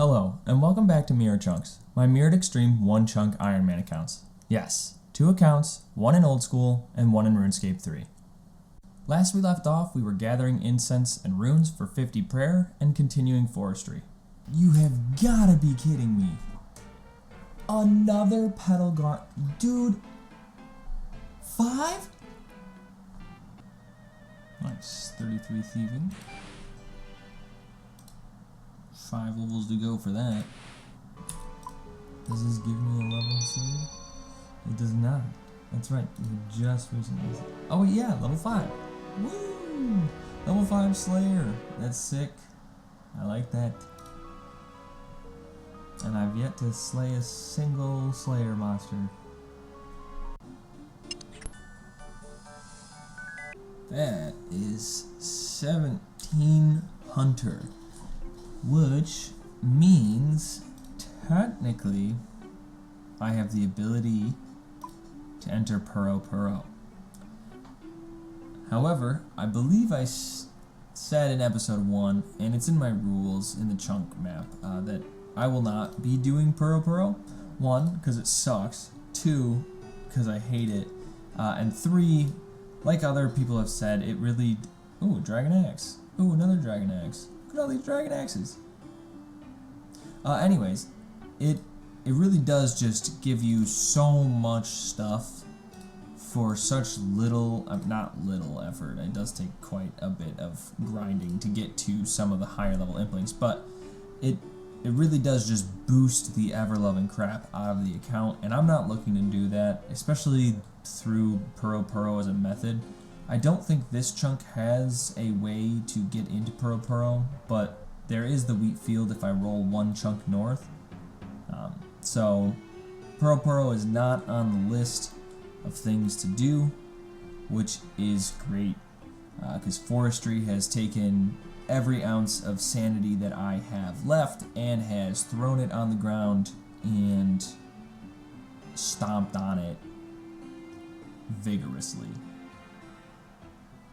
Hello, and welcome back to Mirror Chunks, my Mirrored Extreme 1-chunk Iron Man accounts. Yes, 2 accounts, one in Old School and one in RuneScape 3. Last we left off, we were gathering incense and runes for 50 prayer and continuing forestry. You have gotta be kidding me. Another petal guard. Dude. 5? Nice, 33 thieving. 5 levels to go for that. Does this give me a level soon? It does not. That's right, we just recently. Oh yeah, level 5. Woo! Level 5 Slayer. That's sick. I like that. And I've yet to slay a single Slayer monster. That is 17 Hunter. Which means, technically, I have the ability to enter Puro. However, I believe I said in episode 1, and it's in my rules in the chunk map, that I will not be doing Puro. 1, because it sucks. 2, because I hate it. And 3, like other people have said, it really... Ooh, Dragon Axe. Ooh, another Dragon Axe. Look at all these Dragon Axes. Anyways, it really does just give you so much stuff for such little, not little effort. It does take quite a bit of grinding to get to some of the higher level implings, but it really does just boost the ever-loving crap out of the account, and I'm not looking to do that, especially through Puro as a method. I don't think this chunk has a way to get into Puro, but there is the wheat field if I roll 1 chunk north. So Puro is not on the list of things to do, which is great, because forestry has taken every ounce of sanity that I have left and has thrown it on the ground and stomped on it vigorously.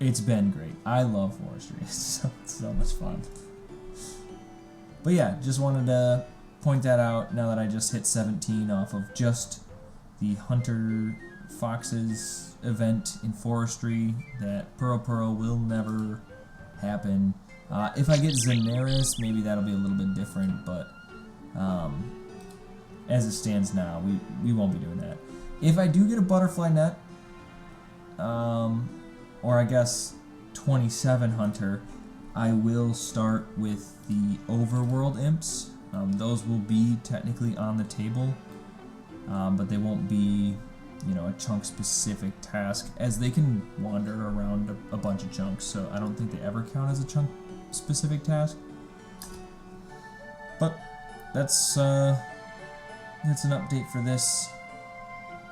It's been great. I love forestry. It's so much fun. But yeah, just wanted to point that out now that I just hit 17 off of just the Hunter Foxes event in forestry, that Puro will never happen. If I get Zenaris, maybe that'll be a little bit different, but as it stands now, we won't be doing that. If I do get a butterfly net, or I guess 27 Hunter, I will start with the overworld imps. Those will be technically on the table, but they won't be, a chunk specific task, as they can wander around a bunch of chunks, so I don't think they ever count as a chunk specific task. But that's an update for this.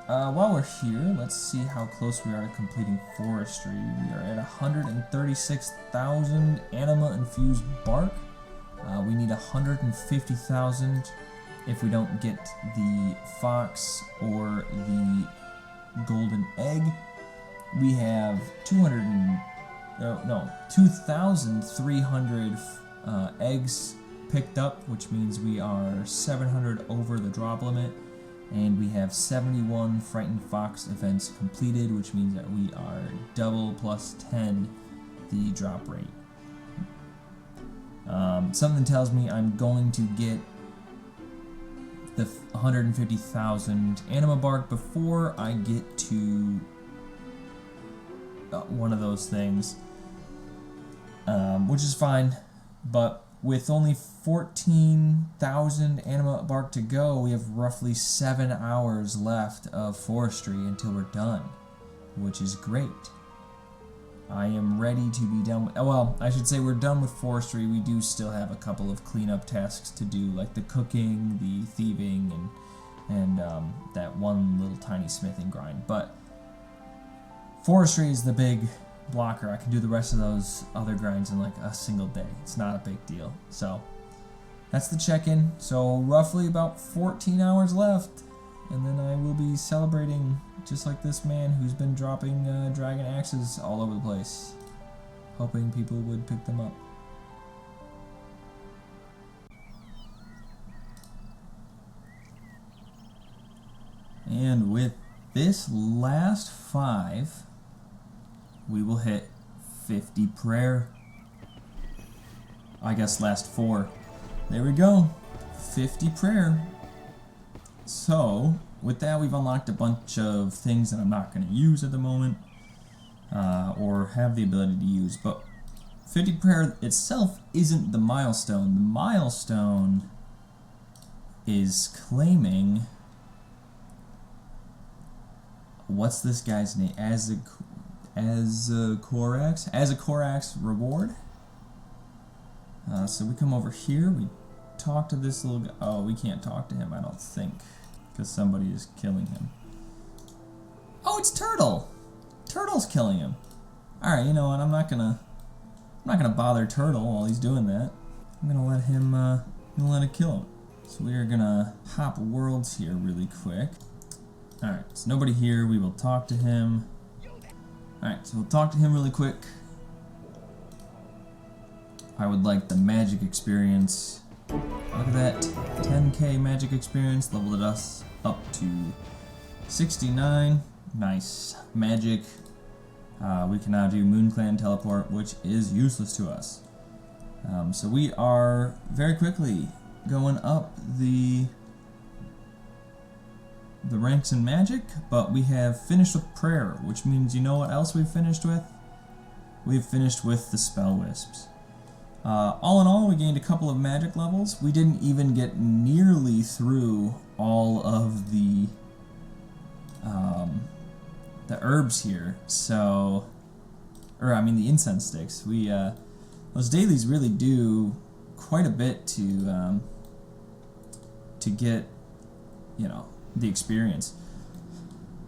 While we're here, let's see how close we are to completing forestry. We are at 136,000 anima-infused bark. We need 150,000 if we don't get the fox or the golden egg. We have 2,300 eggs picked up, which means we are 700 over the drop limit. And we have 71 Frightened Fox events completed, which means that we are double plus 10 the drop rate. Something tells me I'm going to get the 150,000 anima bark before I get to one of those things, which is fine, but with only 14,000 anima bark to go, we have roughly 7 hours left of forestry until we're done, which is great. I am ready to be done with, well, I should say we're done with forestry. We do still have a couple of cleanup tasks to do, like the cooking, the thieving, and that one little tiny smithing grind. But forestry is the big blocker. I can do the rest of those other grinds in like a single day. It's not a big deal. So that's the check-in. So roughly about 14 hours left, and then I will be celebrating just like this man who's been dropping dragon axes all over the place, hoping people would pick them up. And with this last 5, we will hit 50 prayer. I guess last 4. There we go. 50 prayer. So, with that, we've unlocked a bunch of things that I'm not going to use at the moment, or have the ability to use. But 50 prayer itself isn't the milestone. The milestone is claiming... What's this guy's name? Azacorax reward. So we come over here, we talk to this little guy. Oh, we can't talk to him, I don't think, because somebody is killing him. Oh, it's Turtle! Turtle's killing him. Alright, you know what, I'm not gonna bother Turtle while he's doing that. I'm gonna let him, kill him. So we are gonna hop worlds here really quick. Alright, so nobody here, we will talk to him. Alright, so we'll talk to him really quick. I would like the magic experience. Look at that, 10k magic experience, leveled us up to 69. Nice. Magic. We can now do Moon Clan Teleport, which is useless to us. So we are very quickly going up the ranks in magic, but we have finished with prayer, which means, you know what else we've finished with? We've finished with the spell wisps. All in all, we gained a couple of magic levels. We didn't even get nearly through all of the herbs here, so, or I mean the incense sticks. We those dailies really do quite a bit to get, you know, the experience.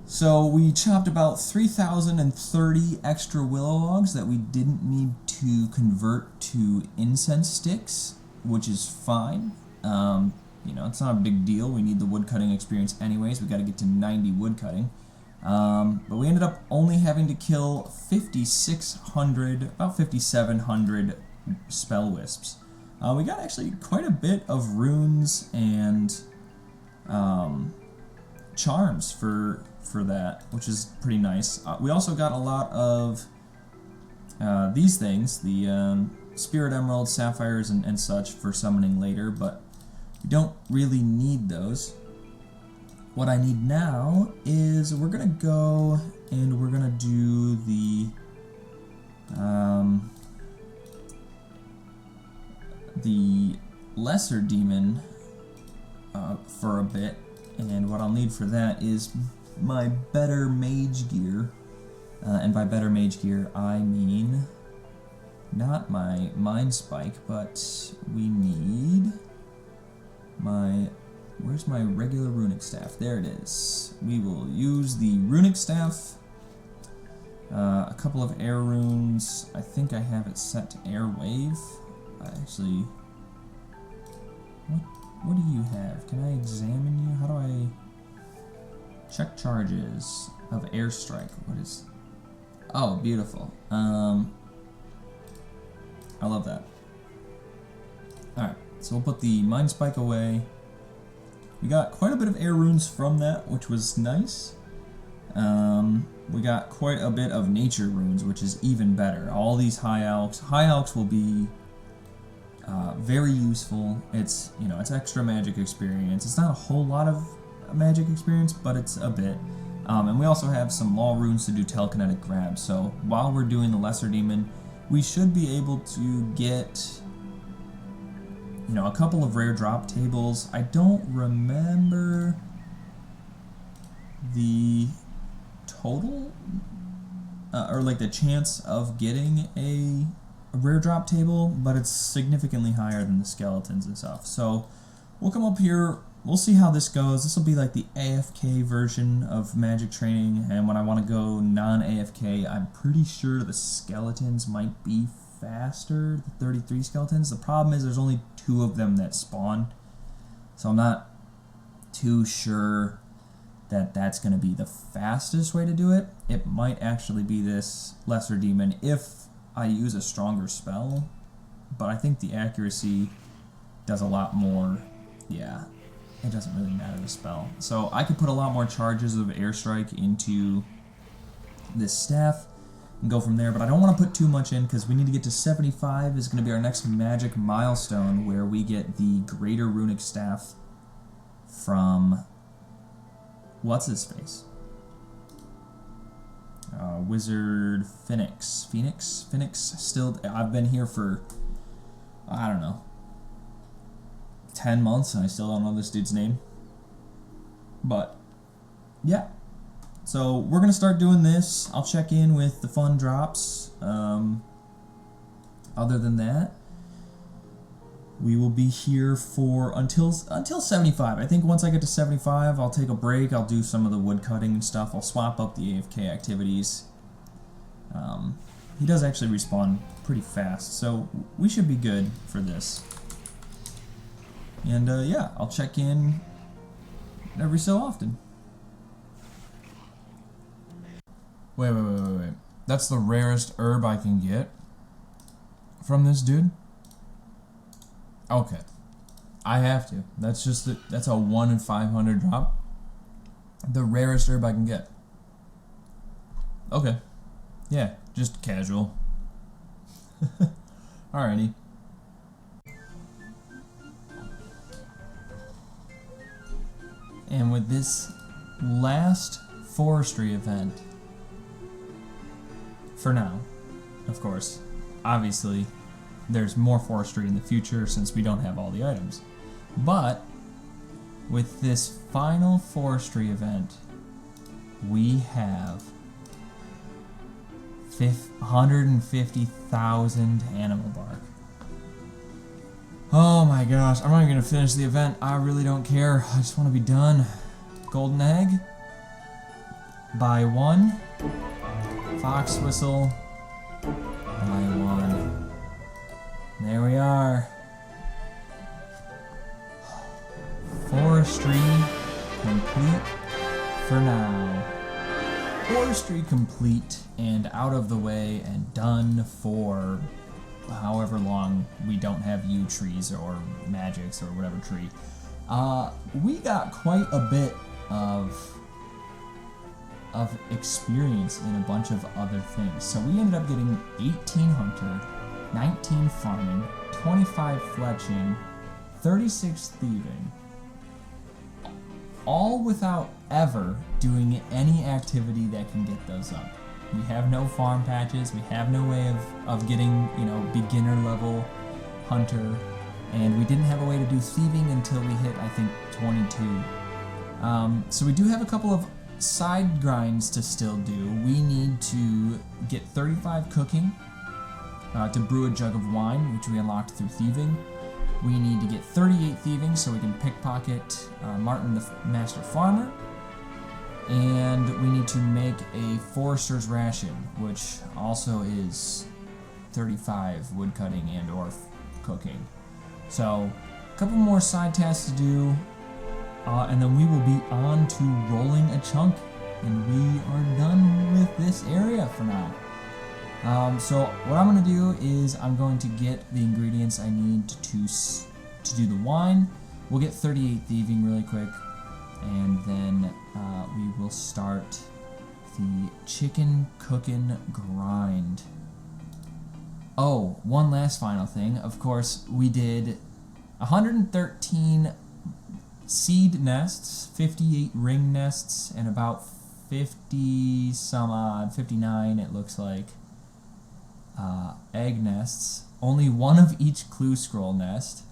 So we chopped about 3,030 extra willow logs that we didn't need to convert to incense sticks, which is fine. You know, it's not a big deal. We need the woodcutting experience anyways. We got to get to 90 woodcutting. But we ended up only having to kill 5,600, about 5,700 spell wisps. We got actually quite a bit of runes and charms for that, which is pretty nice. We also got a lot of these things, the spirit emeralds, sapphires, and such for summoning later, but we don't really need those. What I need now is we're gonna go and we're gonna do the lesser demon for a bit, and what I'll need for that is my better mage gear, and by better mage gear I mean not my mind spike, but we need my, where's my regular runic staff? There it is. We will use the runic staff, a couple of air runes. I think I have it set to air wave. Actually, what do you have? Can I examine you? How do I check charges of airstrike? What is? Oh, beautiful. I love that. Alright, so we'll put the mind spike away. We got quite a bit of air runes from that, which was nice. We got quite a bit of nature runes, which is even better. All these high alchs. High alchs will be very useful. It's, you know, it's extra magic experience. It's not a whole lot of magic experience, but it's a bit. And we also have some law runes to do telekinetic grabs. So while we're doing the lesser demon, we should be able to get, you know, a couple of rare drop tables. I don't remember the total, or like the chance of getting a rare drop table, but it's significantly higher than the skeletons and stuff. So we'll come up here, we'll see how this goes. This will be like the AFK version of magic training, and when I want to go non-AFK, I'm pretty sure the skeletons might be faster, the 33 skeletons. The problem is there's only 2 of them that spawn, so I'm not too sure that that's going to be the fastest way to do it. It might actually be this lesser demon if I use a stronger spell, but I think the accuracy does a lot more. Yeah, it doesn't really matter the spell. So I could put a lot more charges of airstrike into this staff and go from there, but I don't want to put too much in because we need to get to 75 is going to be our next magic milestone where we get the greater runic staff from what's his face? Wizard Phoenix. Still, I've been here for, I don't know, 10 months and I still don't know this dude's name. But yeah, so we're gonna start doing this. I'll check in with the fun drops. Other than that, we will be here for until 75. I think once I get to 75, I'll take a break. I'll do some of the wood cutting and stuff. I'll swap up the AFK activities. He does actually respawn pretty fast, so we should be good for this. And yeah, I'll check in every so often. Wait. That's the rarest herb I can get from this dude? Okay. I have to. That's just that's a 1 in 500 drop. The rarest herb I can get. Okay. Yeah, just casual. Alrighty. And with this last forestry event, for now, of course, obviously, there's more forestry in the future since we don't have all the items. But with this final forestry event, we have 150,000 animal bark. Oh my gosh, I'm not even gonna finish the event. I really don't care. I just want to be done. Golden egg. Buy one. Fox whistle. Buy one. There we are. Forestry complete for now. Forestry complete and out of the way and done for however long we don't have yew trees or magics or whatever tree. We got quite a bit of experience in a bunch of other things. So we ended up getting 18 hunter, 19 farming, 25 fletching, 36 thieving, all without ever doing any activity that can get those up. We have no farm patches, we have no way of getting, you know, beginner level hunter, and we didn't have a way to do thieving until we hit, I think, 22. So we do have a couple of side grinds to still do. We need to get 35 cooking to brew a jug of wine, which we unlocked through thieving. We need to get 38 thieving so we can pickpocket Martin the Master Farmer. And we need to make a forester's ration, which also is 35 woodcutting and or cooking. So, a couple more side tasks to do, and then we will be on to rolling a chunk, and we are done with this area for now. So what I'm going to do is I'm going to get the ingredients I need to do the wine. We'll get 38 thieving really quick, and then we will start the chicken cooking grind. Oh, one last final thing. Of course, we did 113 seed nests, 58 ring nests, and about 50 some odd, 59 it looks like, egg nests. Only one of each clue scroll nest.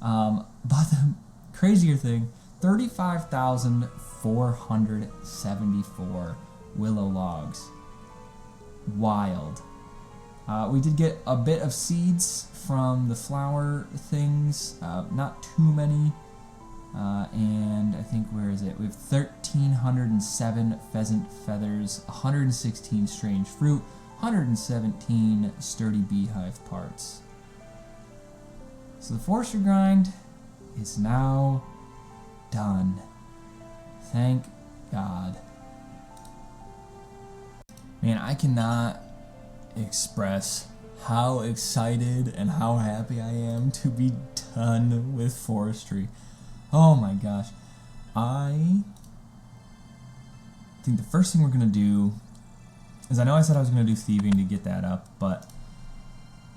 But the crazier thing, 35,474 willow logs. Wild. We did get a bit of seeds from the flower things, not too many, and I think, where is it? We have 1,307 pheasant feathers, 116 strange fruit, 117 sturdy beehive parts. So the forestry grind is now done. Thank God. Man, I cannot express how excited and how happy I am to be done with forestry. Oh my gosh. I think the first thing we're going to do is, I know I said I was going to do thieving to get that up, but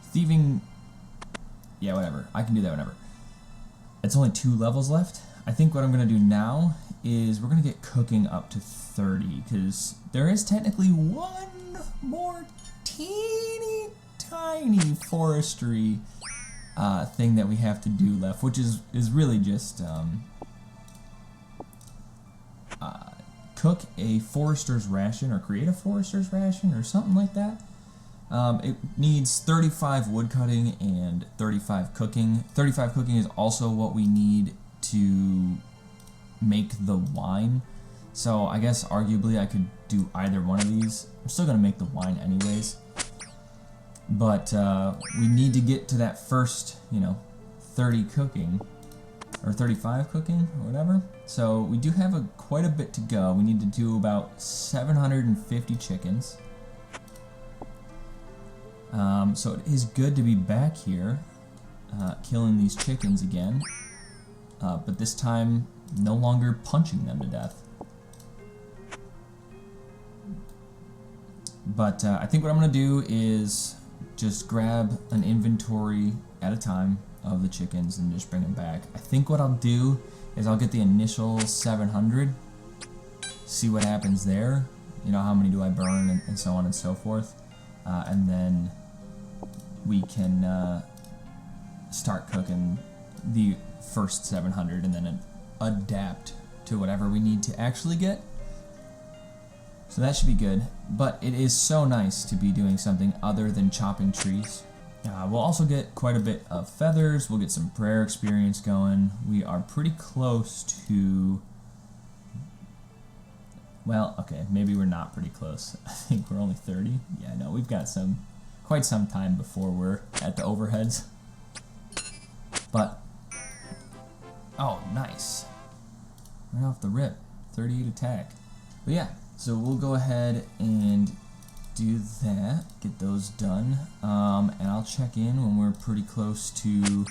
thieving, yeah, whatever. I can do that whenever. It's only 2 levels left. I think what I'm going to do now is we're going to get cooking up to 30, because there is technically one more teeny tiny forestry thing that we have to do left, which is really just cook a forester's ration, or create a forester's ration, or something like that. It needs 35 wood cutting and 35 cooking. 35 cooking is also what we need to make the wine. So I guess arguably I could do either one of these. I'm still going to make the wine anyways. But we need to get to that first, 30 cooking, or 35 cooking, or whatever. So we do have quite a bit to go. We need to do about 750 chickens. So it is good to be back here, killing these chickens again, but this time no longer punching them to death. But I think what I'm going to do is just grab an inventory at a time of the chickens and just bring them back. I think what I'll do is I'll get the initial 700, see what happens there, how many do I burn, and so on and so forth, and then we can start cooking the first 700 and then adapt to whatever we need to actually get. So that should be good, but it is so nice to be doing something other than chopping trees. We'll also get quite a bit of feathers, we'll get some prayer experience going. We are pretty close to, well, okay, maybe we're not pretty close. I think we're only 30. Yeah, no, we've got quite some time before we're at the overheads. But, oh, nice. Right off the rip, 38 attack. But yeah, so we'll go ahead and do that, get those done, and I'll check in when we're pretty close to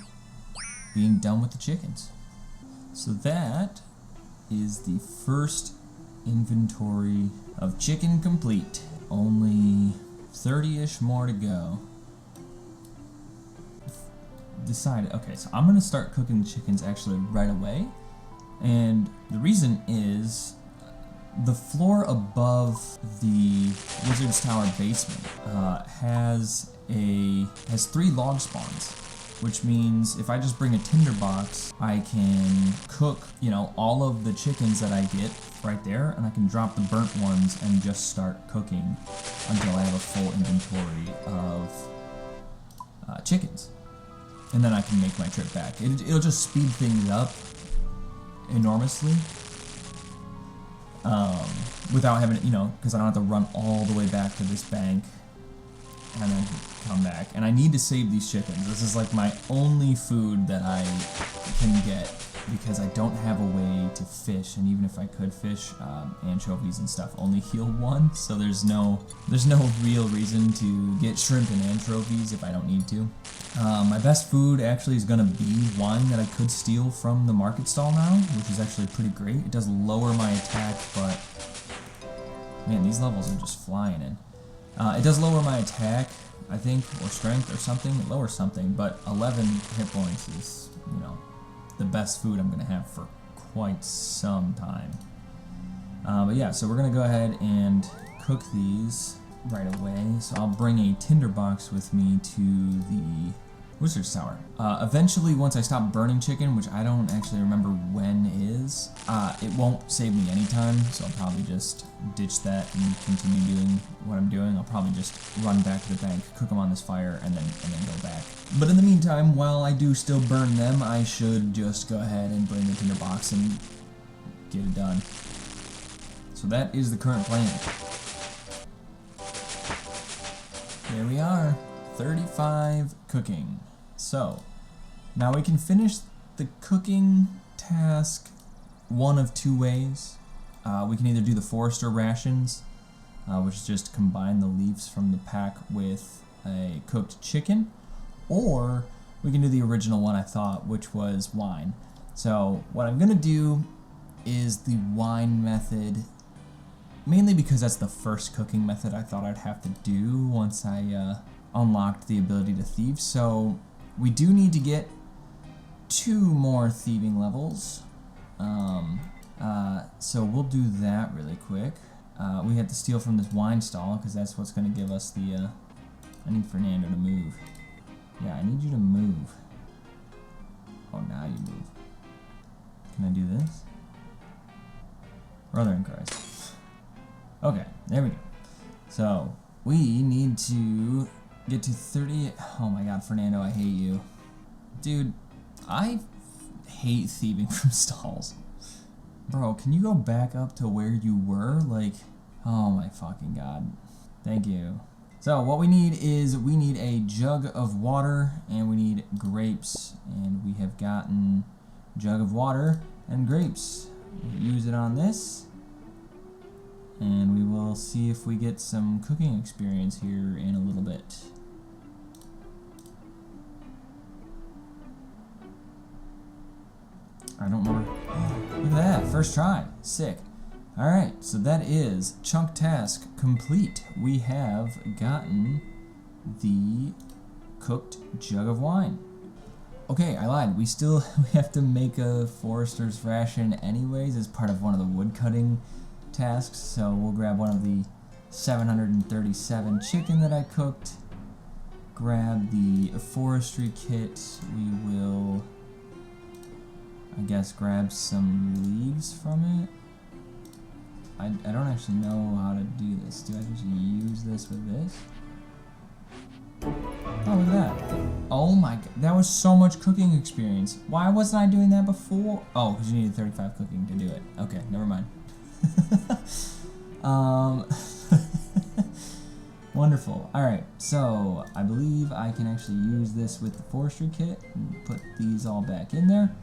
being done with the chickens. So that is the first inventory of chicken complete. Only 30-ish more to go. Decided, okay, so I'm gonna start cooking the chickens actually right away, and the reason is the floor above the Wizard's Tower basement has 3 log spawns, which means if I just bring a tinderbox, I can cook, all of the chickens that I get right there, and I can drop the burnt ones and just start cooking until I have a full inventory of chickens. And then I can make my trip back. It'll just speed things up enormously. Without having, because I don't have to run all the way back to this bank and then come back. And I need to save these chickens. This is like my only food that I can get because I don't have a way to fish. And even if I could fish, anchovies and stuff only heal 1. So there's no real reason to get shrimp and anchovies if I don't need to. My best food actually is going to be wine that I could steal from the market stall now, which is actually pretty great. It does lower my attack, but man, these levels are just flying in. It does lower my attack, I think, or strength or something. It lowers something, but 11 hit points is, the best food I'm going to have for quite some time. But yeah, so we're going to go ahead and cook these right away. So I'll bring a tinderbox with me to the Wizard's Tower. Eventually, once I stop burning chicken, which I don't actually remember when is, it won't save me any time, so I'll probably just ditch that and continue doing what I'm doing. I'll probably just run back to the bank, cook them on this fire, and then go back. But in the meantime, while I do still burn them, I should just go ahead and bring the tinderbox and get it done. So that is the current plan. There we are, 35 cooking. So, now we can finish the cooking task one of 2 ways. We can either do the forester rations, which is just combine the leaves from the pack with a cooked chicken, or we can do the original one I thought, which was wine. So what I'm gonna do is the wine method, mainly because that's the first cooking method I thought I'd have to do once I unlocked the ability to thieve. So we do need to get 2 more thieving levels. So we'll do that really quick. We have to steal from this wine stall because that's what's going to give us the... I need Fernando to move. Yeah, I need you to move. Oh, now you move. Can I do this? Brother in Christ. Okay, there we go. So, we need to get to 30... Oh my god, Fernando, I hate you. Dude, I hate thieving from stalls. Bro, can you go back up to where you were? Like, oh my fucking god. Thank you. So what we need is, we need a jug of water and we need grapes. And we have gotten jug of water and grapes. We'll use it on this. And we will see if we get some cooking experience here in a little bit. I don't remember. Look at that, first try. Sick. Alright, so that is chunk task complete. We have gotten the cooked jug of wine. Okay, I lied. We have to make a forester's ration anyways as part of one of the wood cutting tasks. So we'll grab one of the 737 chicken that I cooked. Grab the forestry kit. We will... I guess grab some leaves from it. I don't actually know how to do this. Do I just use this with this? Oh, look at that. Oh my god, that was so much cooking experience. Why wasn't I doing that before? Oh, because you needed 35 cooking to do it. Okay, never mind. Wonderful. Alright, so I believe I can actually use this with the forestry kit and put these all back in there.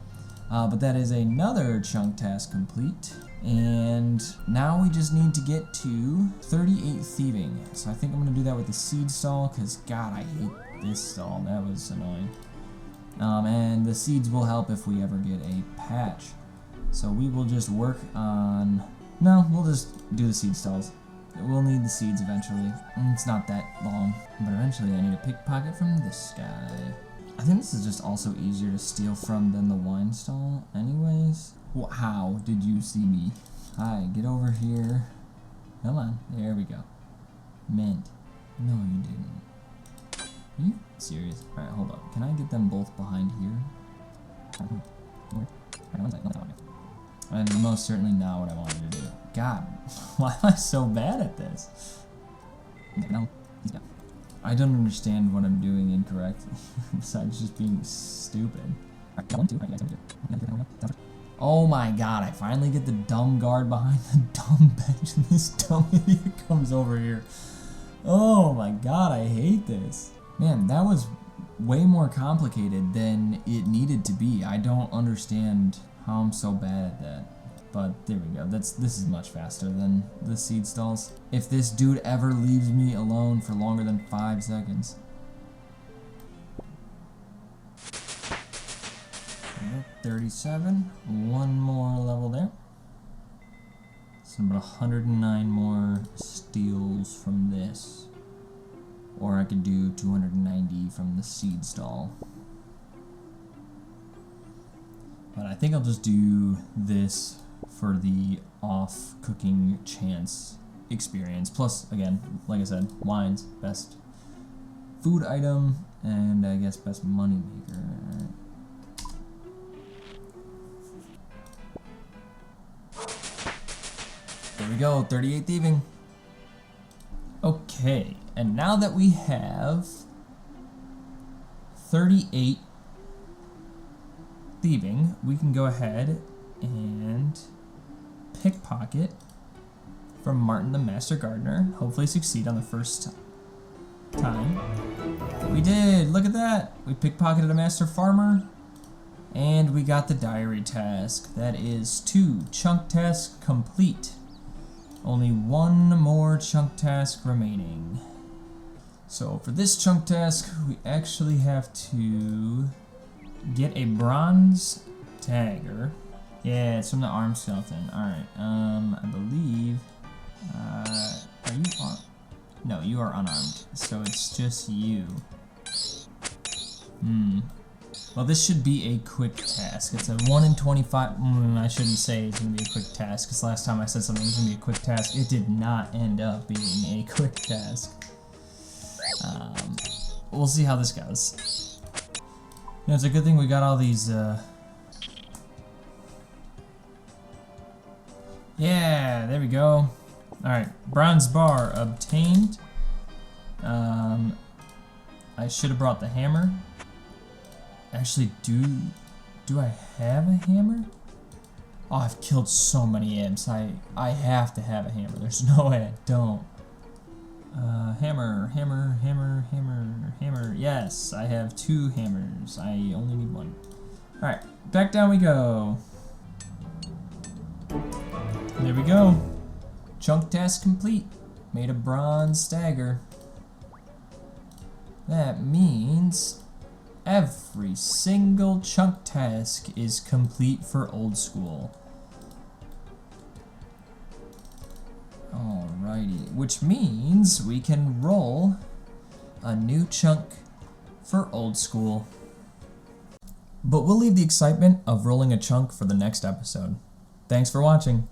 But that is another chunk task complete. And now we just need to get to 38 thieving. So I think I'm going to do that with the seed stall, because god, I hate this stall. That was annoying. And the seeds will help if we ever get a patch. So we will just work on... No, we'll just do the seed stalls. We'll need the seeds eventually. It's not that long. But eventually I need a pickpocket from this guy. I think this is just also easier to steal from than the wine stall anyways. How did you see me? Hi, get over here. Come on, there we go. Mint. No, you didn't. Are you serious? Alright, hold up. Can I get them both behind here? And most certainly not what I wanted to do. God, why am I so bad at this? No, he's gone. I don't understand what I'm doing incorrect, besides just being stupid. Oh my god, I finally get the dumb guard behind the dumb bench and this dumb idiot comes over here. Oh my god, I hate this. Man, that was way more complicated than it needed to be. I don't understand how I'm so bad at that. But there we go. This is much faster than the seed stalls. If this dude ever leaves me alone for longer than 5 seconds. 37. One more level there. So about 109 more steals from this. Or I could do 290 from the seed stall. But I think I'll just do this for the off cooking chance experience. Plus, again, like I said, wine's best food item and I guess best money maker. There we go, 38 thieving. Okay, and now that we have 38 thieving, we can go ahead and pickpocket from Martin the Master Gardener. Hopefully succeed on the first time. We did! Look at that! We pickpocketed a Master Farmer. And we got the diary task. That is 2 chunk tasks complete. Only 1 more chunk task remaining. So for this chunk task, we actually have to get a bronze dagger. Yeah, it's from the arm skeleton. Alright, I believe... are you on? No, you are unarmed. So it's just you. Well, this should be a quick task. It's a 1 in 25... I shouldn't say it's going to be a quick task, because last time I said something was going to be a quick task, it did not end up being a quick task. We'll see how this goes. You know, it's a good thing we got all these, Yeah, there we go. Alright, bronze bar obtained. I should have brought the hammer. Actually, do I have a hammer? Oh, I've killed so many imps. I have to have a hammer. There's no way I don't. Hammer. Yes, I have 2 hammers. I only need 1. Alright, back down we go. There we go. Chunk task complete. Made a bronze dagger. That means every single chunk task is complete for old school. Alrighty, which means we can roll a new chunk for old school. But we'll leave the excitement of rolling a chunk for the next episode. Thanks for watching.